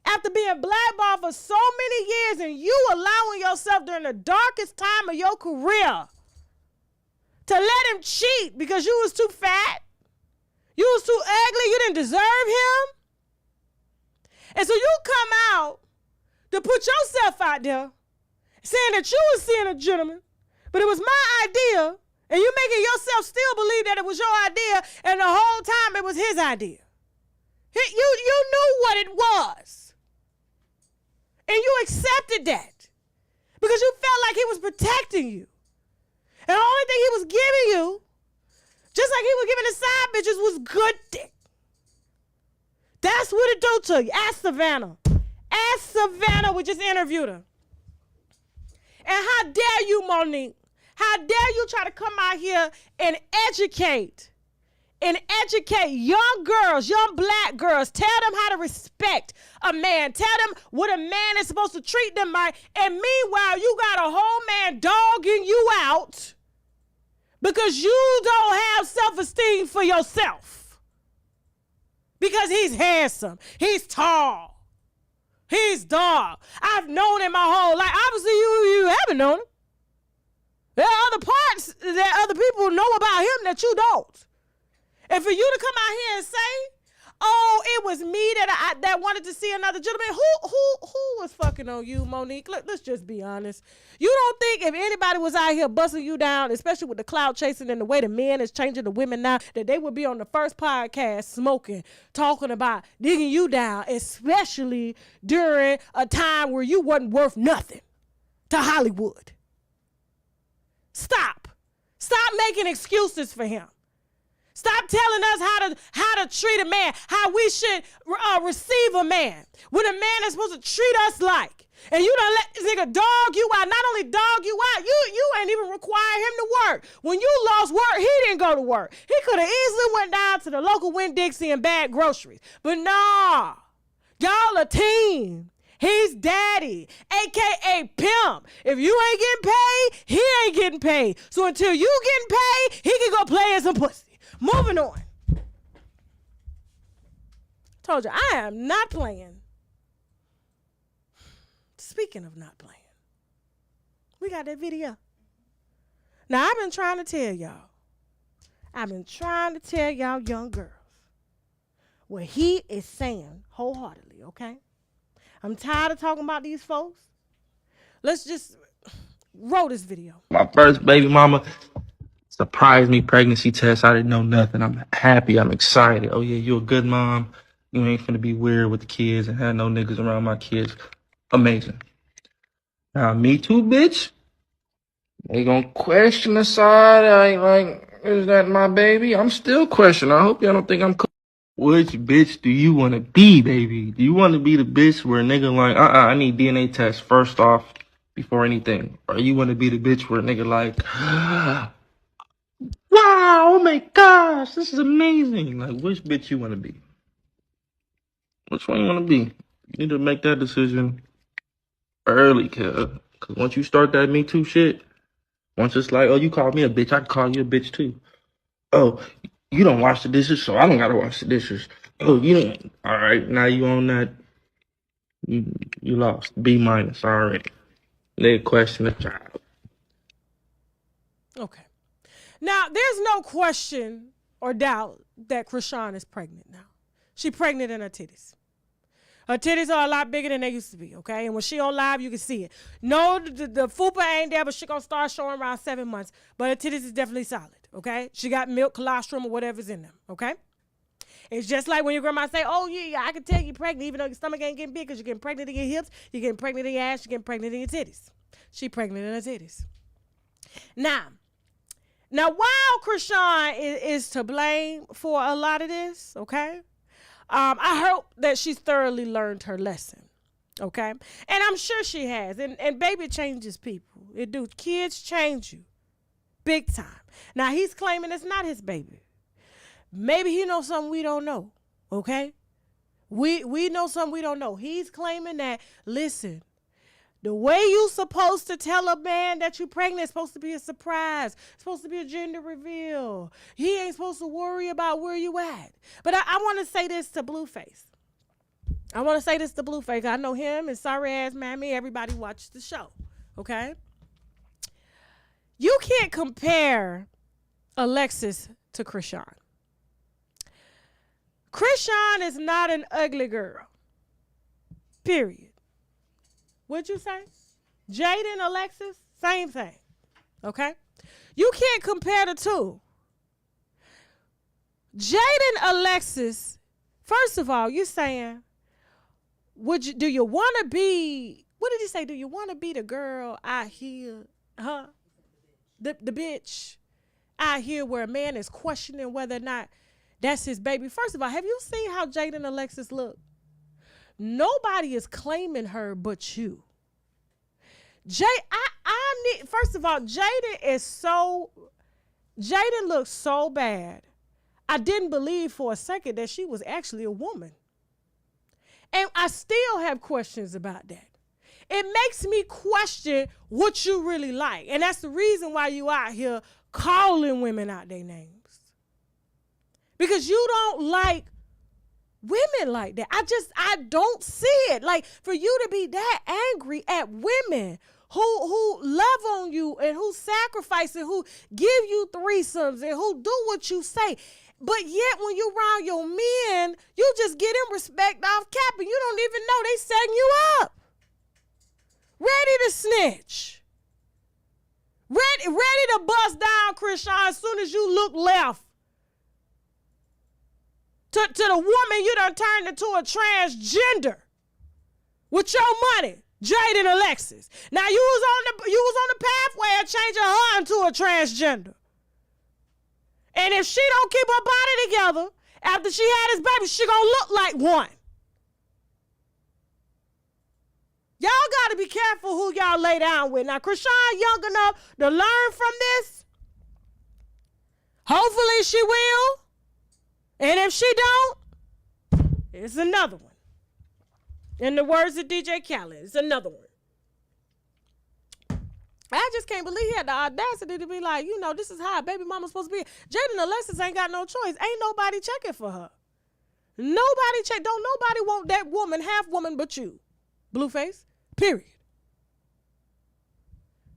after being blackballed for so many years and you allowing yourself during the darkest time of your career to let him cheat because you was too fat, you was too ugly, you didn't deserve him. And so you come out to put yourself out there saying that you was seeing a gentleman, but it was my idea, and you making yourself still believe that it was your idea, and the whole time it was his idea. You knew what it was. And you accepted that because you felt like he was protecting you. And the only thing he was giving you, just like he was giving the side bitches, was good dick. That's what it do to you. Ask Savannah. Ask Savannah. We just interviewed her. And how dare you, Monique? How dare you try to come out here and educate young girls, young black girls. Tell them how to respect a man. Tell them what a man is supposed to treat them like. And meanwhile, you got a whole man dogging you out because you don't have self-esteem for yourself. Because he's handsome. He's tall. He's dark. I've known him my whole life. Obviously, you haven't known him. There are other parts that other people know about him that you don't. And for you to come out here and say, oh, it was me that wanted to see another gentleman. Who was fucking on you, Monique? Let's just be honest. You don't think if anybody was out here busting you down, especially with the cloud chasing and the way the men is changing the women now, that they would be on the first podcast smoking, talking about digging you down, especially during a time where you wasn't worth nothing to Hollywood. Stop making excuses for him. Stop telling us how to treat a man, how we should receive a man. When a man is supposed to treat us like. And you done let this nigga dog you out. Not only dog you out, you ain't even require him to work. When you lost work, he didn't go to work. He could have easily went down to the local Winn-Dixie and bag groceries. But nah, y'all a team. He's daddy, a.k.a. pimp. If you ain't getting paid, he ain't getting paid. So until you getting paid, he can go play in some pussy. Moving on. Told you, I am not playing. Speaking of not playing, we got that video. Now, I've been trying to tell y'all young girls what he is saying wholeheartedly, okay? I'm tired of talking about these folks. Let's just roll this video. My first baby mama surprised me pregnancy test. I didn't know nothing. I'm happy. I'm excited. Oh, yeah, you a good mom. You ain't finna be weird with the kids and have no niggas around my kids. Amazing. Now, me too, bitch. They gonna question the side. I ain't like, is that my baby? I'm still questioning. I hope y'all don't think I'm cool. Which bitch do you want to be, baby? Do you want to be the bitch where a nigga like, I need DNA test first off before anything? Or you want to be the bitch where a nigga like, wow, oh my gosh, this is amazing. Like, which bitch you want to be? Which one you want to be? You need to make that decision early, kid. Because once you start that Me Too shit, once it's like, oh, you called me a bitch, I can call you a bitch too. Oh, you don't wash the dishes, so I don't got to wash the dishes. Oh, you don't. All right, now you on that. You lost. B- already. They question the child. Okay. Now, there's no question or doubt that Krishan is pregnant now. She's pregnant in her titties. Her titties are a lot bigger than they used to be, okay? And when she on live, you can see it. No, the fupa ain't there, but she gonna start showing around 7 months. But her titties is definitely solid, okay? She got milk, colostrum, or whatever's in them, okay? It's just like when your grandma say, oh, yeah, I can tell you're pregnant, even though your stomach ain't getting big, because you're getting pregnant in your hips, you're getting pregnant in your ass, you're getting pregnant in your titties. She pregnant in her titties. Now while Krishan is to blame for a lot of this, okay? I hope that she's thoroughly learned her lesson, okay? And I'm sure she has. And baby changes people. It do. Kids change you big time. Now, he's claiming it's not his baby. Maybe he knows something we don't know, okay? We know something we don't know. He's claiming that, listen, the way you supposed to tell a man that you're pregnant is supposed to be a surprise. It's supposed to be a gender reveal. He ain't supposed to worry about where you at. But I want to say this to Blueface. I know him and sorry ass mammy. Everybody watches the show, okay? You can't compare Alexis to Krishan. Krishan is not an ugly girl. Period. What'd you say? Jaden, Alexis, same thing. Okay? You can't compare the two. Jaden, Alexis, first of all, you're saying, do you want to be, what did you say? Do you want to be the girl out here, huh? The bitch out here where a man is questioning whether or not that's his baby. First of all, have you seen how Jaden and Alexis look? Nobody is claiming her but you. First of all, Jaden looks so bad. I didn't believe for a second that she was actually a woman. And I still have questions about that. It makes me question what you really like. And that's the reason why you out here calling women out their names. Because you don't like women like that. I don't see it. Like, for you to be that angry at women who love on you and who sacrifice and who give you threesomes and who do what you say. But yet when you around your men, you just get them respect off cap and you don't even know they setting you up. Ready to snitch. Ready to bust down Krishan as soon as you look left. To the woman you done turned into a transgender. With your money, Jaden Alexis. Now you was on the pathway of changing her into a transgender. And if she don't keep her body together after she had his baby, she gonna look like one. Y'all gotta be careful who y'all lay down with. Now, Krishan young enough to learn from this. Hopefully she will. And if she don't, it's another one. In the words of DJ Khaled, it's another one. I just can't believe he had the audacity to be like, this is how a baby mama's supposed to be. Jaden Alexis ain't got no choice. Ain't nobody checking for her. Don't nobody want that woman, half woman but you. Blueface, period.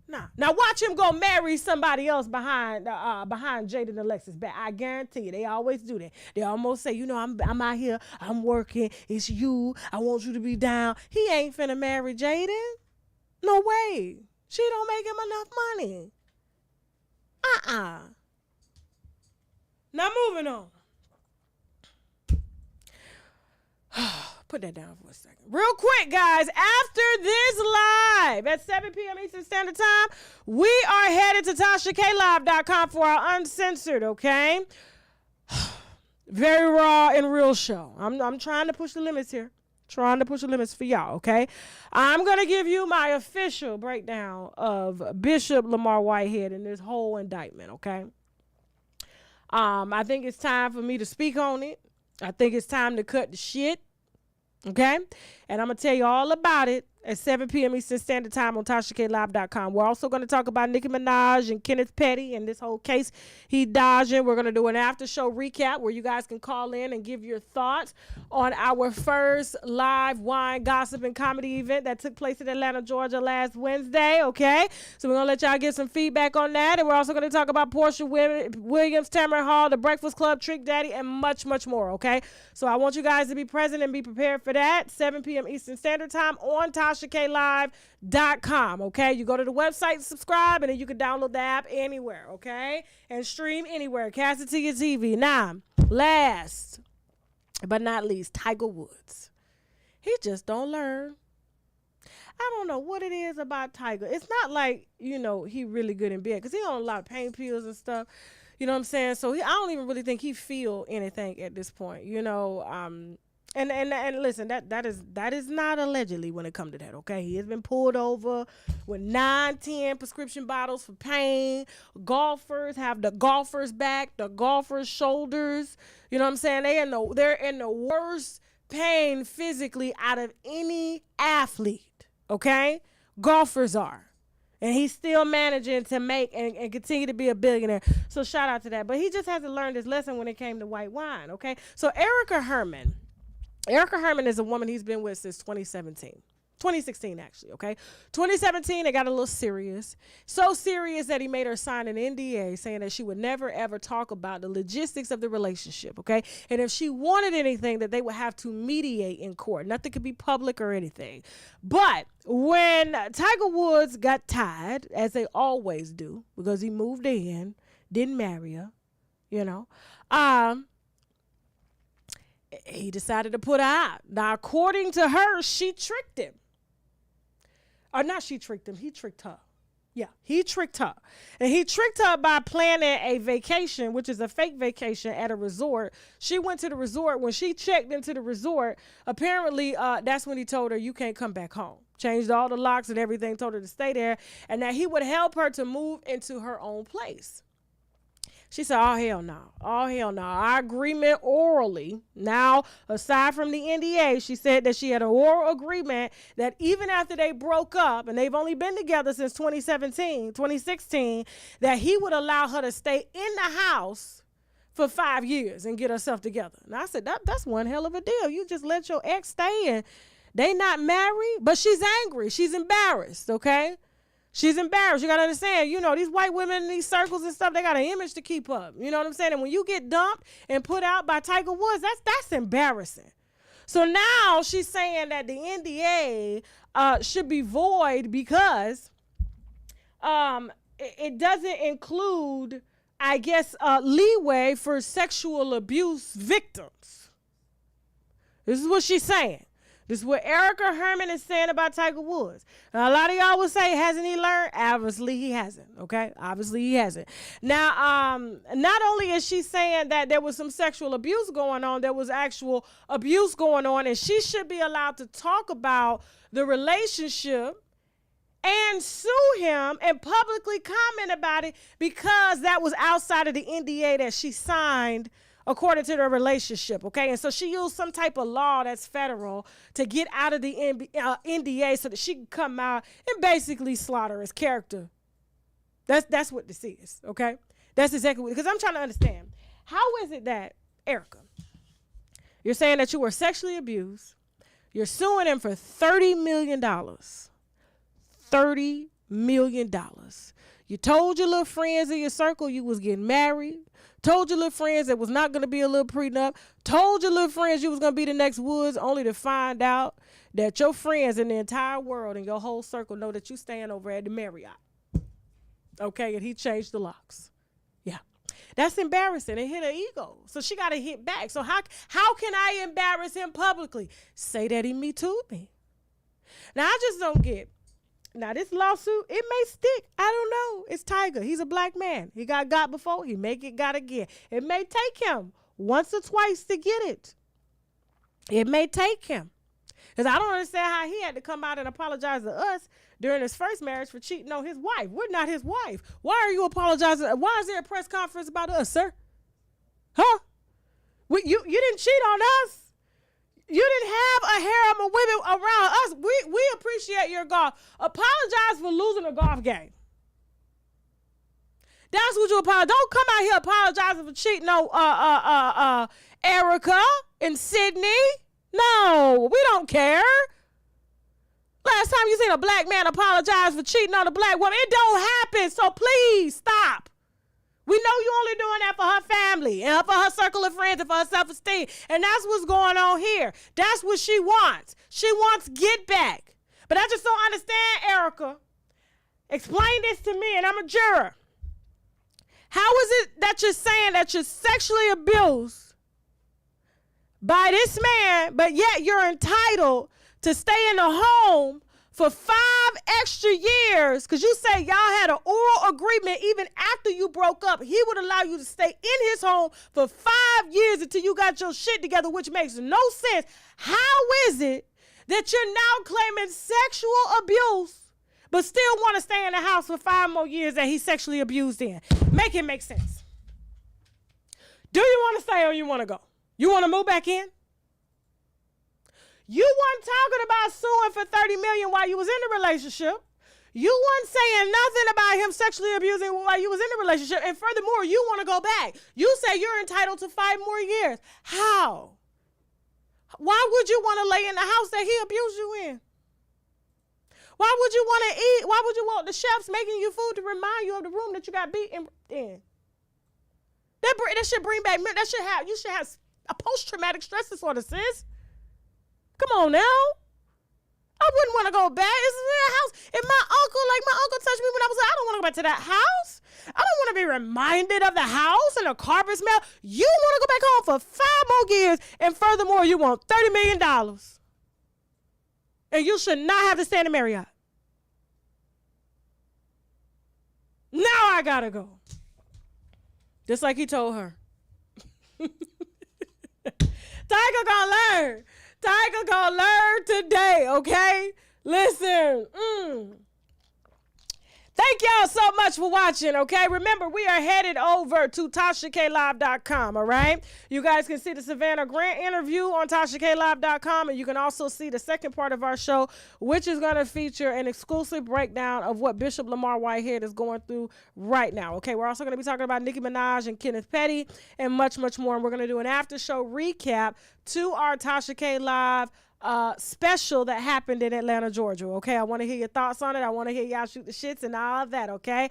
Now watch him go marry somebody else behind Jaden Alexis' back. I guarantee you, they always do that. They almost say, I'm out here, I'm working, it's you, I want you to be down. He ain't finna marry Jaden. No way. She don't make him enough money. Now moving on. Put that down for a second. Real quick, guys. After this live at 7 p.m. Eastern Standard Time, we are headed to TashaKLive.com for our uncensored, okay? Very raw and real show. I'm trying to push the limits here. Trying to push the limits for y'all, okay? I'm going to give you my official breakdown of Bishop Lamar Whitehead and this whole indictment, okay? I think it's time for me to speak on it. I think it's time to cut the shit, okay? And I'm going to tell you all about it at 7 p.m. Eastern Standard Time on TashaKLive.com. We're also going to talk about Nicki Minaj and Kenneth Petty and this whole case he dodging. We're going to do an after show recap where you guys can call in and give your thoughts on our first live wine, gossip, and comedy event that took place in Atlanta, Georgia last Wednesday, okay? So we're going to let y'all get some feedback on that. And we're also going to talk about Portia Williams, Tamara Hall, The Breakfast Club, Trick Daddy, and much, much more, okay? So I want you guys to be present and be prepared for that. 7 p.m. Eastern Standard Time on TashaKLive.com, okay? You go to the website, subscribe, and then you can download the app anywhere, okay? And stream anywhere. Cast it to your TV. Now, last but not least, Tiger Woods. He just don't learn. I don't know what it is about Tiger. It's not like, he really good in bed because he on a lot of pain pills and stuff. You know what I'm saying? So I don't even really think he feel anything at this point, And listen, that is not allegedly when it comes to that, okay? He has been pulled over with 9-10 prescription bottles for pain. Golfers have the golfer's back, the golfer's shoulders. You know what I'm saying? They're in the worst pain physically out of any athlete, okay? Golfers are. And he's still managing to make and continue to be a billionaire. So shout out to that. But he just hasn't learned his lesson when it came to white wine, okay? So Erica Herman is a woman he's been with since 2016 actually, okay? 2017, they got a little serious. So serious that he made her sign an NDA saying that she would never, ever talk about the logistics of the relationship, okay? And if she wanted anything, that they would have to mediate in court. Nothing could be public or anything. But when Tiger Woods got tired, as they always do, because he moved in, didn't marry her, he decided to put her out. Now, according to her, she tricked him. Or not she tricked him, he tricked her. Yeah, he tricked her. And he tricked her by planning a vacation, which is a fake vacation at a resort. She went to the resort. When she checked into the resort, apparently that's when he told her, you can't come back home. Changed all the locks and everything, told her to stay there, and that he would help her to move into her own place. She said, oh, hell no. Oh, hell no. Our agreement orally. Now, aside from the NDA, she said that she had an oral agreement that even after they broke up, and they've only been together since 2016, that he would allow her to stay in the house for 5 years and get herself together. And I said, that's one hell of a deal. You just let your ex stay and they not married, but she's angry. She's embarrassed, okay? She's embarrassed. You got to understand, you know, these white women in these circles and stuff, they got an image to keep up. You know what I'm saying? And when you get dumped and put out by Tiger Woods, that's embarrassing. So now she's saying that the NDA should be void because it doesn't include, I guess, leeway for sexual abuse victims. This is what she's saying. This is what Erica Herman is saying about Tiger Woods. Now, a lot of y'all will say, hasn't he learned? Obviously, he hasn't, okay? Obviously, he hasn't. Now, not only is she saying that there was some sexual abuse going on, there was actual abuse going on, and she should be allowed to talk about the relationship and sue him and publicly comment about it because that was outside of the NDA that she signed according to their relationship, okay? And so she used some type of law that's federal to get out of the NDA so that she can come out and basically slaughter his character. That's what this is, okay? That's exactly what, because I'm trying to understand. How is it that, Erica, you're saying that you were sexually abused, you're suing him for $30 million. $30 million. You told your little friends in your circle you was getting married. Told your little friends it was not going to be a little prenup. Told your little friends you was going to be the next Woods, only to find out that your friends in the entire world and your whole circle know that you staying over at the Marriott. Okay, and he changed the locks. Yeah. That's embarrassing. It hit her ego. So she got to hit back. So how can I embarrass him publicly? Say that he Me Too'd me. Now, I just don't get. Now, this lawsuit, it may stick. I don't know. It's Tiger. He's a black man. He got before. He may get got again. It may take him once or twice to get it. It may take him. Because I don't understand how he had to come out and apologize to us during his first marriage for cheating on his wife. We're not his wife. Why are you apologizing? Why is there a press conference about us, sir? Huh? You didn't cheat on us. You didn't have a harem of women around us. We appreciate your golf. Apologize for losing a golf game. That's what you apologize. Don't come out here apologizing for cheating on Erica and Sydney. No, we don't care. Last time you seen a black man apologize for cheating on a black woman, it don't happen. So please stop. We know you only doing that for her family and for her circle of friends and for her self-esteem. And that's what's going on here. That's what she wants. She wants get back. But I just don't understand, Erica. Explain this to me, and I'm a juror. How is it that you're saying that you're sexually abused by this man, but yet you're entitled to stay in the home for 5 extra years, because you say y'all had an oral agreement even after you broke up. He would allow you to stay in his home for 5 years until you got your shit together, which makes no sense. How is it that you're now claiming sexual abuse, but still want to stay in the house for 5 more years that he's sexually abused in? Make it make sense. Do you want to stay or you want to go? You want to move back in? You weren't talking about suing for $30 million while you was in the relationship. You weren't saying nothing about him sexually abusing while you was in the relationship. And furthermore, you want to go back. You say you're entitled to 5 more years. How? Why would you want to lay in the house that he abused you in? Why would you want to eat? Why would you want the chefs making you food to remind you of the room that you got beat in? That should bring back, you should have a post-traumatic stress disorder, sis. Come on now. I wouldn't want to go back. This is their house. If my uncle touched me when I was I don't want to go back to that house. I don't want to be reminded of the house and the carpet smell. You want to go back home for 5 more years, and furthermore, you want $30 million. And you should not have to stay in the Marriott. Now I gotta go. Just like he told her. Tiger gonna learn. Tiger gonna learn today, okay? Listen. Thank y'all so much for watching, okay? Remember, we are headed over to TashaKLive.com, all right? You guys can see the Savannah Grant interview on TashaKLive.com, and you can also see the second part of our show, which is going to feature an exclusive breakdown of what Bishop Lamar Whitehead is going through right now, okay? We're also going to be talking about Nicki Minaj and Kenneth Petty and much, much more, and we're going to do an after-show recap to our Tasha K Live special that happened in Atlanta, Georgia. Okay, I want to hear your thoughts on it. I want to hear y'all shoot the shits and all of that. Okay,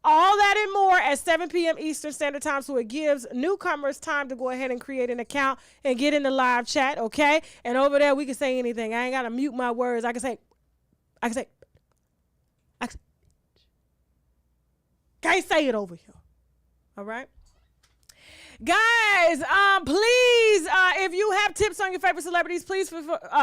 all that and more at 7 p.m. Eastern Standard Time, so it gives newcomers time to go ahead and create an account and get in the live chat. Okay, and over there we can say anything. I ain't gotta mute my words. I can say can't say it over here. All right. Guys, please, if you have tips on your favorite celebrities, please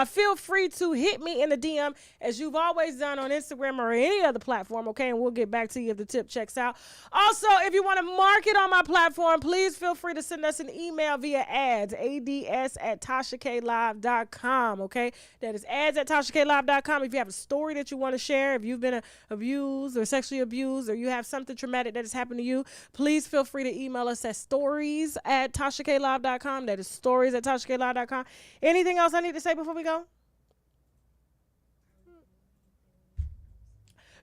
feel free to hit me in the DM as you've always done on Instagram or any other platform, okay? And we'll get back to you if the tip checks out. Also, if you want to market on my platform, please feel free to send us an email via ads at TashaKLive.com, okay? That is ads at TashaKLive.com. If you have a story that you want to share, if you've been abused or sexually abused, or you have something traumatic that has happened to you, please feel free to email us at stories at TashaKLive.com. That is stories at TashaKLive.com. Anything else I need to say before we go?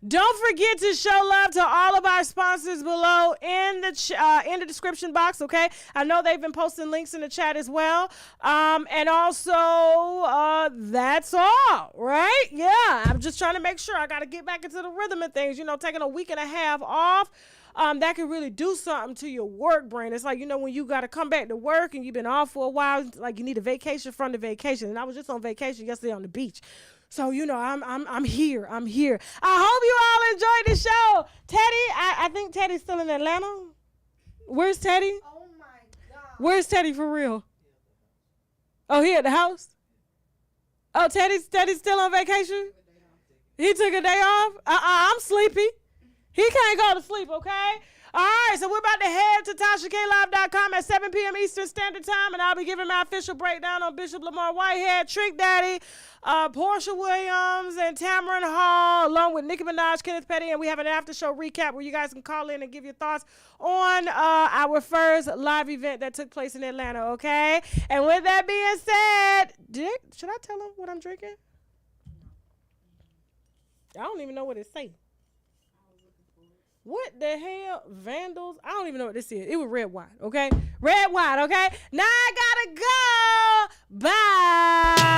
Don't forget to show love to all of our sponsors below in the description box, okay? I know they've been posting links in the chat as well. And also, that's all, right? Yeah, I'm just trying to make sure. I got to get back into the rhythm of things. You know, taking a week and a half off, that can really do something to your work brain. It's like, you know, when you got to come back to work and you've been off for a while, like you need a vacation from the vacation. And I was just on vacation yesterday on the beach. So, you know, I'm here. I hope you all enjoyed the show. Teddy, I think Teddy's still in Atlanta. Where's Teddy? Oh my God. Where's Teddy for real? Oh, he at the house? Oh, Teddy's still on vacation? He took a day off? I'm sleepy. He can't go to sleep, okay? All right, so we're about to head to TashaKLive.com at 7 p.m. Eastern Standard Time, and I'll be giving my official breakdown on Bishop Lamar Whitehead, Trick Daddy, Portia Williams, and Tamron Hall, along with Nicki Minaj, Kenneth Petty, and we have an after-show recap where you guys can call in and give your thoughts on our first live event that took place in Atlanta, okay? And with that being said, should I tell them what I'm drinking? I don't even know what it say. What the hell? Vandals? I don't even know what this is. It was red wine, okay? Red wine, okay? Now I gotta go. Bye.